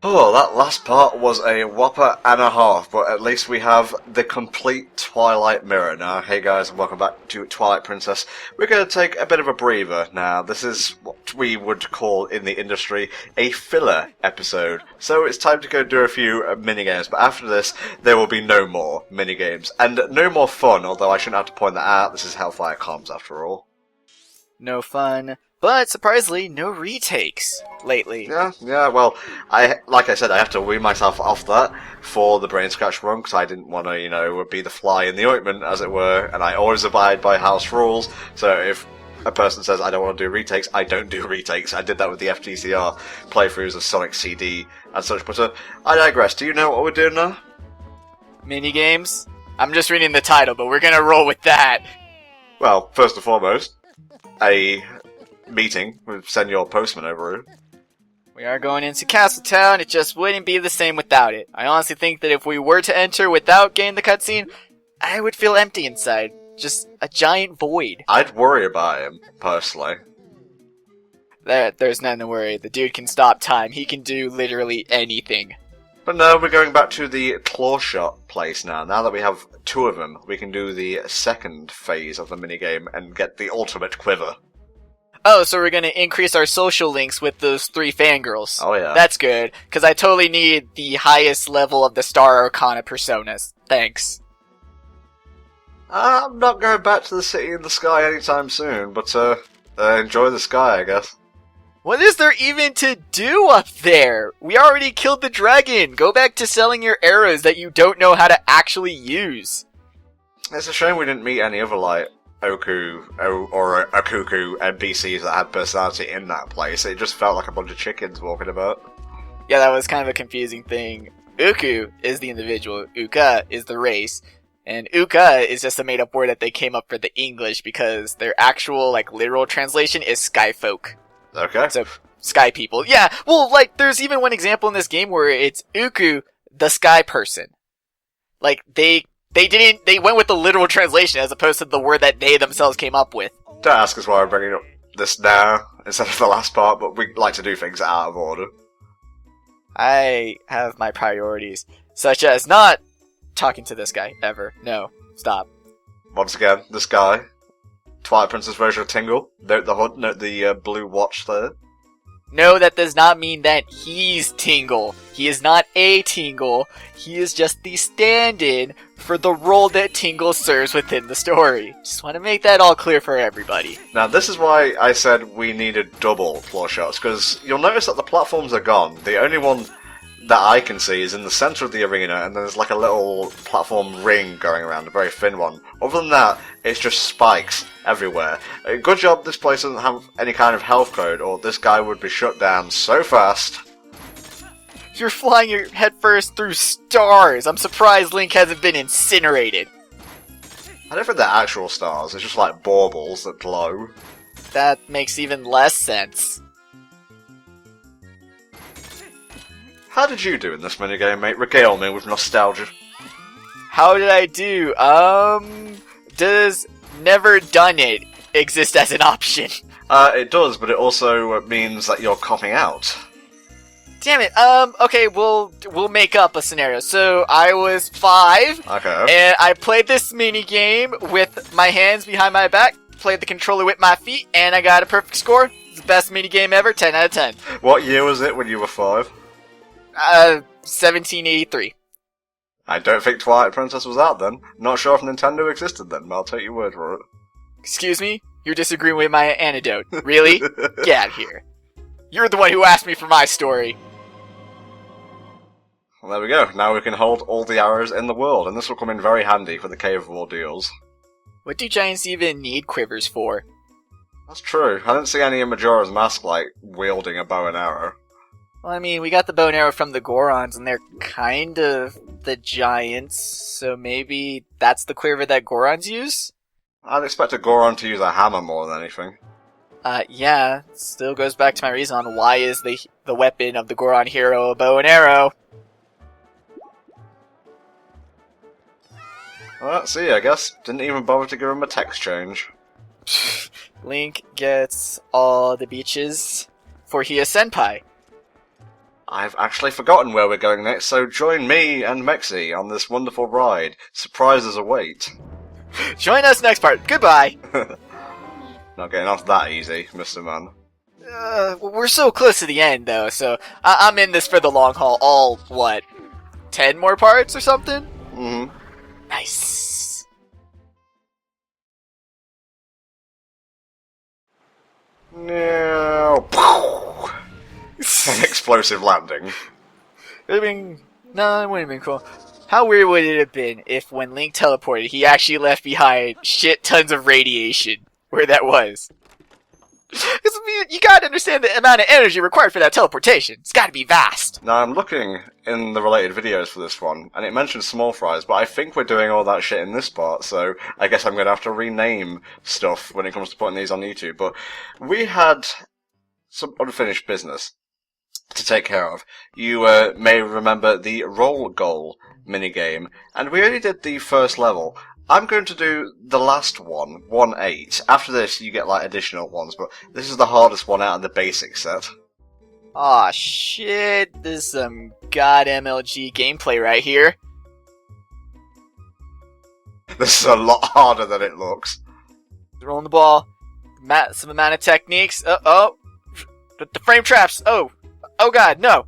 Oh, that last part was a whopper and a half, but at least we have the complete Twilight mirror now. Hey guys, and welcome back to Twilight Princess. We're going to take a bit of a breather now. This is what we would call in the industry a filler episode. So it's time to go do a few minigames, but after this, there will be no more minigames. And no more fun, although I shouldn't have to point that out. This is Hellfire Comms after all. No fun, but surprisingly, no retakes lately. Yeah, well, like I said, I have to wean myself off that for the brain scratch run, because I didn't want to, be the fly in the ointment, as it were, and I always abide by house rules, so if a person says I don't want to do retakes, I don't do retakes. I did that with the FTCR playthroughs of Sonic CD and such, but I digress. Do you know what we're doing now? Minigames? I'm just reading the title, but we're gonna roll with that. Well, first and foremost, a meeting with Senor Postman over here. We are going into Castletown. It just wouldn't be the same without it. I honestly think that if we were to enter without getting the cutscene, I would feel empty inside. Just a giant void. I'd worry about him, personally. There's nothing to worry. The dude can stop time. He can do literally anything. But no, we're going back to the claw shot place now. Now that we have two of them, we can do the second phase of the minigame and get the ultimate quiver. Oh, so we're gonna increase our social links with those 3 fangirls. Oh yeah. That's good, because I totally need the highest level of the Star Arcana personas. Thanks. I'm not going back to the city in the sky anytime soon, but enjoy the sky, I guess. What is there even to do up there? We already killed the dragon. Go back to selling your arrows that you don't know how to actually use. It's a shame we didn't meet any other, or Akuku NPCs that had personality in that place. It just felt like a bunch of chickens walking about. Yeah, that was kind of a confusing thing. Uku is the individual, Uka is the race, and Uka is just a made-up word that they came up for the English because their actual, literal translation is sky folk. Okay. So, sky people. Yeah, well, there's even one example in this game where it's Uku, the sky person. They went with the literal translation as opposed to the word that they themselves came up with. Don't ask us why I'm bringing up this now instead of the last part, but we like to do things out of order. I have my priorities, such as not talking to this guy ever. No, stop. Once again, this guy, Twilight Princess version of Tingle. Note the hood, note the blue watch there. No, that does not mean that he's Tingle. He is not a Tingle. He is just the stand-in for the role that Tingle serves within the story. Just want to make that all clear for everybody. Now, this is why I said we needed double claw shots, because you'll notice that the platforms are gone. The only one that I can see is in the center of the arena, and there's a little platform ring going around, a very thin one. Other than that, it's just spikes everywhere. Good job this place doesn't have any kind of health code, or this guy would be shut down so fast. You're flying your head first through stars. I'm surprised Link hasn't been incinerated. I don't think they're actual stars, it's just like baubles that glow. That makes even less sense. How did you do in this minigame, mate? Regale me with nostalgia. How did I do? Does never done it exist as an option? It does, but it also means that you're copping out. Damn it. Okay, we'll make up a scenario. So I was 5. Okay. And I played this mini game with my hands behind my back, played the controller with my feet, and I got a perfect score. It's the best mini game ever, 10 out of 10. What year was it when you were 5? 1783. I don't think Twilight Princess was out then. Not sure if Nintendo existed then, but I'll take your word for it. Excuse me? You're disagreeing with my anecdote. Really? Get out of here. You're the one who asked me for my story. Well, there we go. Now we can hold all the arrows in the world, and this will come in very handy for the Cave of Ordeals. What do giants even need quivers for? That's true. I didn't see any in Majora's Mask, wielding a bow and arrow. Well, I mean, we got the bow and arrow from the Gorons, and they're kind of the giants, so maybe that's the quiver that Gorons use? I'd expect a Goron to use a hammer more than anything. Yeah, still goes back to my reason on why is the weapon of the Goron hero a bow and arrow. Well, let's see, I guess. Didn't even bother to give him a text change. Link gets all the beaches for he is senpai. I've actually forgotten where we're going next, so join me and Mexi on this wonderful ride. Surprises await. Join us next part. Goodbye. Not getting off that easy, Mr. Man. We're so close to the end, though, so I'm in this for the long haul. All, what, 10 more parts or something? Mm-hmm. Nice. No. An explosive landing. I mean, no, it wouldn't have been cool. How weird would it have been if when Link teleported, he actually left behind shit tons of radiation where that was? Because you gotta understand the amount of energy required for that teleportation. It's gotta be vast. Now, I'm looking in the related videos for this one, and it mentions small fries, but I think we're doing all that shit in this part, so I guess I'm going to have to rename stuff when it comes to putting these on YouTube. But we had some unfinished business to take care of. You may remember the roll goal minigame, and we only did the first level. I'm going to do the last one, 1-8. After this, you get, like, additional ones, but this is the hardest one out of the basic set. Aw, shit. This is some god MLG gameplay right here. This is a lot harder than it looks. Rolling the ball. Some amount of techniques. Oh. The frame traps. Oh god, no.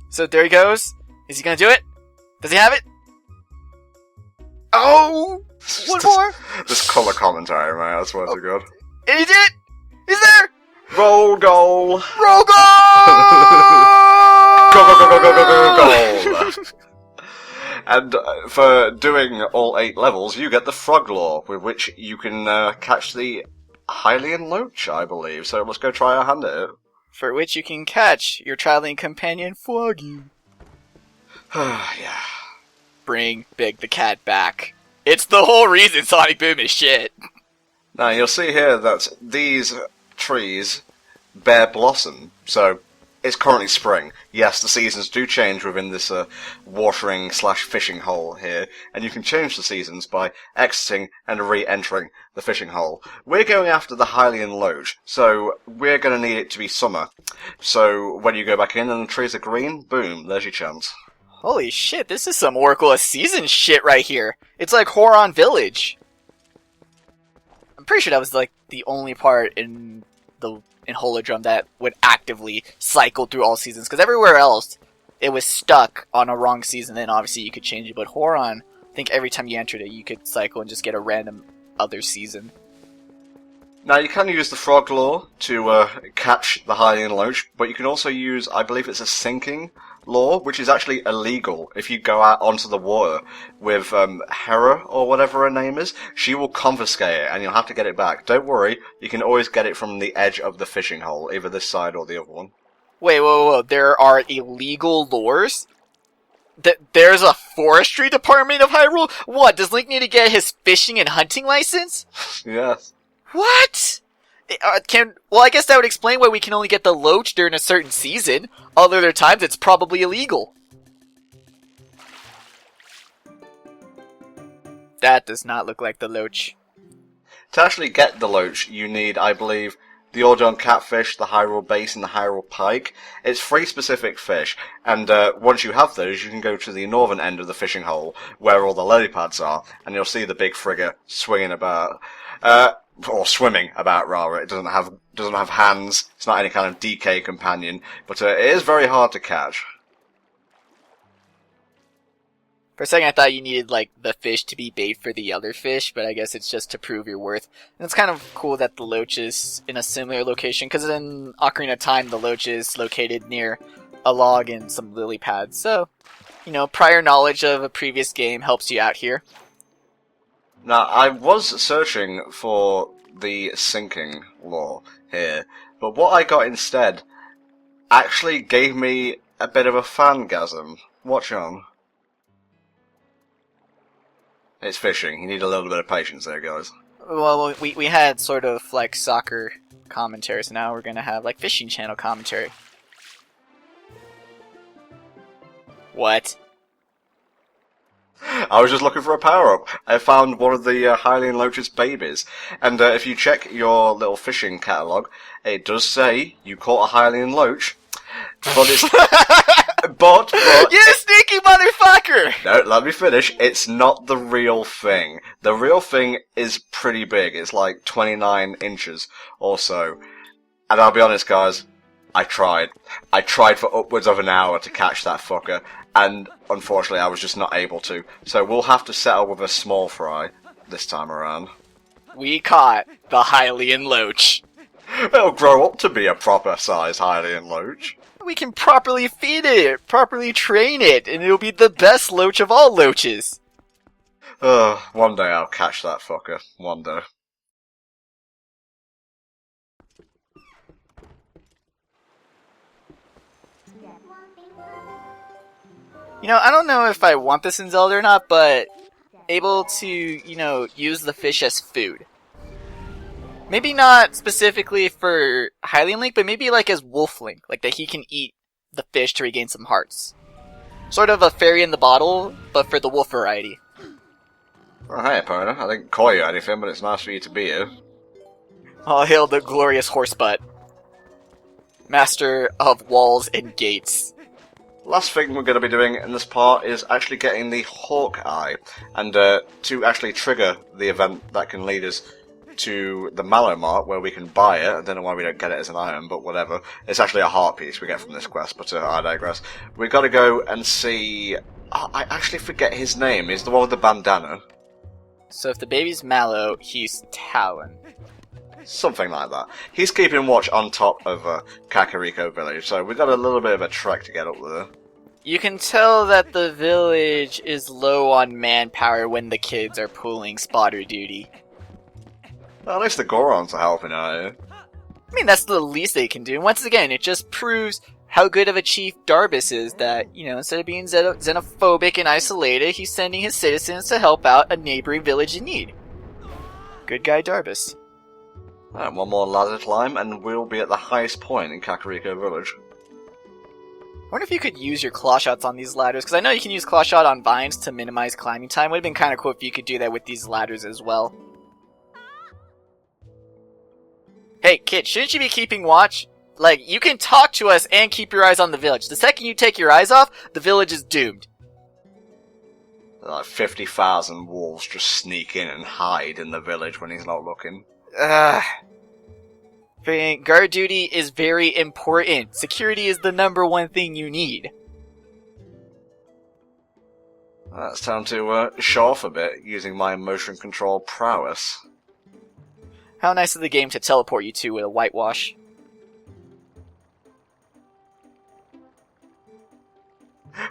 So there he goes. Is he gonna do it? Does he have it? Oh! One more! This colour commentary, man, I swear to God. And he did it! He's there! Roll goal! Roll goal! Go, go, go, go, go, go, go, goal! And for doing all 8 levels, you get the frog lore, with which you can catch the Hylian Loach, I believe. So let's go try our hand at it. For which you can catch your traveling companion, Froggy. Yeah. Bring Big the Cat back. It's the whole reason Sonic Boom is shit. Now, you'll see here that these trees bear blossom, so it's currently spring. Yes, the seasons do change within this watering/fishing hole here, and you can change the seasons by exiting and re-entering the fishing hole. We're going after the Hylian Loach, so we're going to need it to be summer. So when you go back in and the trees are green, boom, there's your chance. Holy shit, this is some Oracle of Seasons shit right here. It's like Horon Village. I'm pretty sure that was like the only part in Holodrum that would actively cycle through all seasons, because everywhere else it was stuck on a wrong season, then obviously you could change it, but Horon, I think every time you entered it you could cycle and just get a random other season. Now, you can use the frog lore to catch the Hylian Loach, but you can also use, I believe it's a sinking lore, which is actually illegal if you go out onto the water with Hera, or whatever her name is. She will confiscate it, and you'll have to get it back. Don't worry, you can always get it from the edge of the fishing hole, either this side or the other one. Wait, whoa, there are illegal lures? There's a forestry department of Hyrule? What, does Link need to get his fishing and hunting license? Yes. What? Well, I guess that would explain why we can only get the Loach during a certain season. All other times, it's probably illegal. That does not look like the Loach. To actually get the Loach, you need, I believe, the Ordon Catfish, the Hyrule Bass, and the Hyrule Pike. It's 3 specific fish, and once you have those, you can go to the northern end of the fishing hole, where all the lily pads are, and you'll see the big frigate swinging about. Or swimming about, rather. It doesn't have hands. It's not any kind of DK companion, but it is very hard to catch. For a second I thought you needed, like, the fish to be bait for the other fish, but I guess it's just to prove your worth. And it's kind of cool that the Loach is in a similar location, because in Ocarina of Time, the Loach is located near a log and some lily pads. So, you know, prior knowledge of a previous game helps you out here. Now, I was searching for the sinking lore here, but what I got instead actually gave me a bit of a fangasm. Watch on. It's fishing. You need a little bit of patience there, guys. Well, we had sort of like soccer commentary, so now we're gonna have like fishing channel commentary. What? I was just looking for a power-up. I found one of the Hylian Loach's babies. And if you check your little fishing catalogue, it does say you caught a Hylian Loach. But it's... but... You sneaky motherfucker! No, let me finish. It's not the real thing. The real thing is pretty big. It's like 29 inches or so. And I'll be honest, guys, I tried. I tried for upwards of an hour to catch that fucker, and unfortunately I was just not able to. So we'll have to settle with a small fry this time around. We caught the Hylian Loach. It'll grow up to be a proper sized Hylian Loach. We can properly feed it, properly train it, and it'll be the best loach of all loaches. One day I'll catch that fucker. One day. You know, I don't know if I want this in Zelda or not, but able to, you know, use the fish as food. Maybe not specifically for Hylian Link, but maybe like as Wolf Link, like that he can eat the fish to regain some hearts. Sort of a fairy in the bottle, but for the wolf variety. Oh, hey, partner. I didn't call you anything, but it's nice for you to be here. All hail the glorious horsebutt. Master of walls and gates. Last thing we're going to be doing in this part is actually getting the Hawk Eye, and to actually trigger the event that can lead us to the Mallow Mart, where we can buy it. I don't know why we don't get it as an item, but whatever. It's actually a heart piece we get from this quest, but I digress. We've got to go and see... Oh, I actually forget his name. He's the one with the bandana. So if the baby's Mallow, he's Talon. Something like that. He's keeping watch on top of Kakariko Village, so we've got a little bit of a trek to get up there. You can tell that the village is low on manpower when the kids are pulling spotter duty. Well, at least the Gorons are helping out here. I mean, that's the least they can do. Once again, it just proves how good of a chief Darbus is that, you know, instead of being xenophobic and isolated, he's sending his citizens to help out a neighboring village in need. Good guy Darbus. Alright, one more ladder climb, and we'll be at the highest point in Kakariko Village. I wonder if you could use your claw shots on these ladders, because I know you can use claw shot on vines to minimize climbing time. Would have been kind of cool if you could do that with these ladders as well. Hey, kid, shouldn't you be keeping watch? Like, you can talk to us and keep your eyes on the village. The second you take your eyes off, the village is doomed. Like 50,000 wolves just sneak in and hide in the village when he's not looking. Guard duty is very important. Security is the number one thing you need. It's time to show off a bit using my motion control prowess. How nice of the game to teleport you to with a whitewash.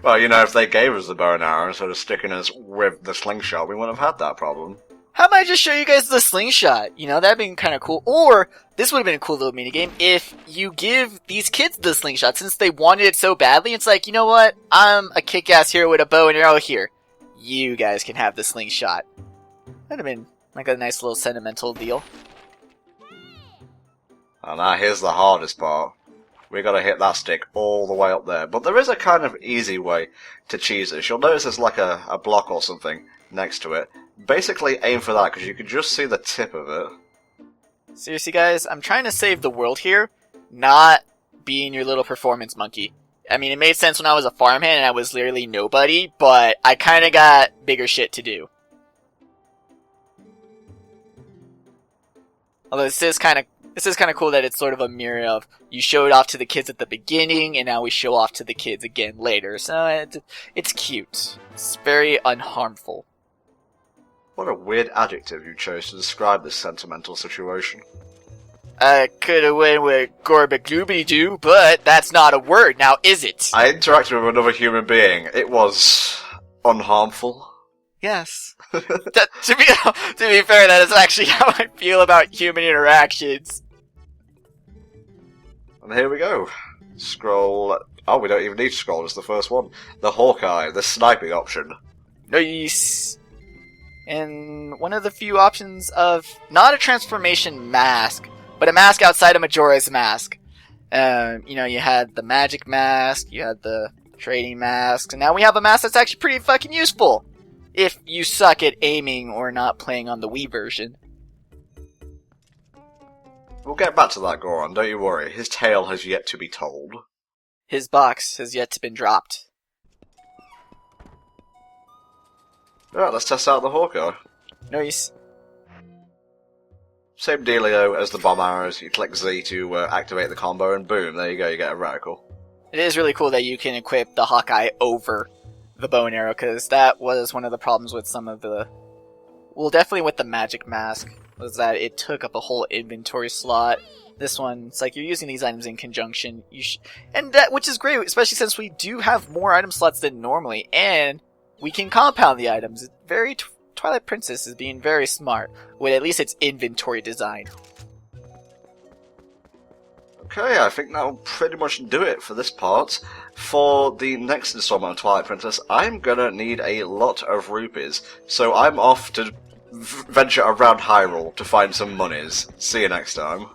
Well, you know, if they gave us the bow and arrow instead of sticking us with the slingshot, we wouldn't have had that problem. How about I just show you guys the slingshot? You know, that'd been kind of cool. Or, this would have been a cool little minigame if you give these kids the slingshot since they wanted it so badly. It's like, you know what? I'm a kick-ass hero with a bow and arrow here. You guys can have the slingshot. That'd have been like a nice little sentimental deal. And now here's the hardest part. We gotta hit that stick all the way up there. But there is a kind of easy way to cheese this. You'll notice there's like a block or something next to it. Basically aim for that, because you can just see the tip of it. Seriously, guys, I'm trying to save the world here, not being your little performance monkey. I mean, it made sense when I was a farmhand and I was literally nobody, but I kind of got bigger shit to do. Although this is kind of cool that it's sort of a mirror of you showed off to the kids at the beginning, and now we show off to the kids again later. So it's cute. It's very unharmful. What a weird adjective you chose to describe this sentimental situation. I could have went with Gorbagoobie-Doo, but that's not a word, now is it? I interacted with another human being. It was unharmful. Yes. To be fair, that is actually how I feel about human interactions. And here we go. Scroll. Oh, we don't even need to scroll, it's the first one. The Hawkeye, the sniping option. Nice. And one of the few options of not a transformation mask, but a mask outside of Majora's Mask. You know, you had the magic mask, you had the trading mask, and now we have a mask that's actually pretty fucking useful. If you suck at aiming or not playing on the Wii version. We'll get back to that, Goron, don't you worry. His tale has yet to be told. His box has yet to been dropped. Alright, let's test out the Hawkeye. Nice. Same dealio as the bomb arrows. You click Z to activate the combo, and boom, there you go, you get a reticle. It is really cool that you can equip the Hawkeye over the bow and arrow, because that was one of the problems with some of the... Well, definitely with the magic mask, was that it took up a whole inventory slot. This one, it's like you're using these items in conjunction, which is great, especially since we do have more item slots than normally, and we can compound the items. Twilight Princess is being very smart with at least its inventory design. Okay, I think that'll pretty much do it for this part. For the next installment of Twilight Princess, I'm gonna need a lot of rupees, so I'm off to venture around Hyrule to find some monies. See you next time.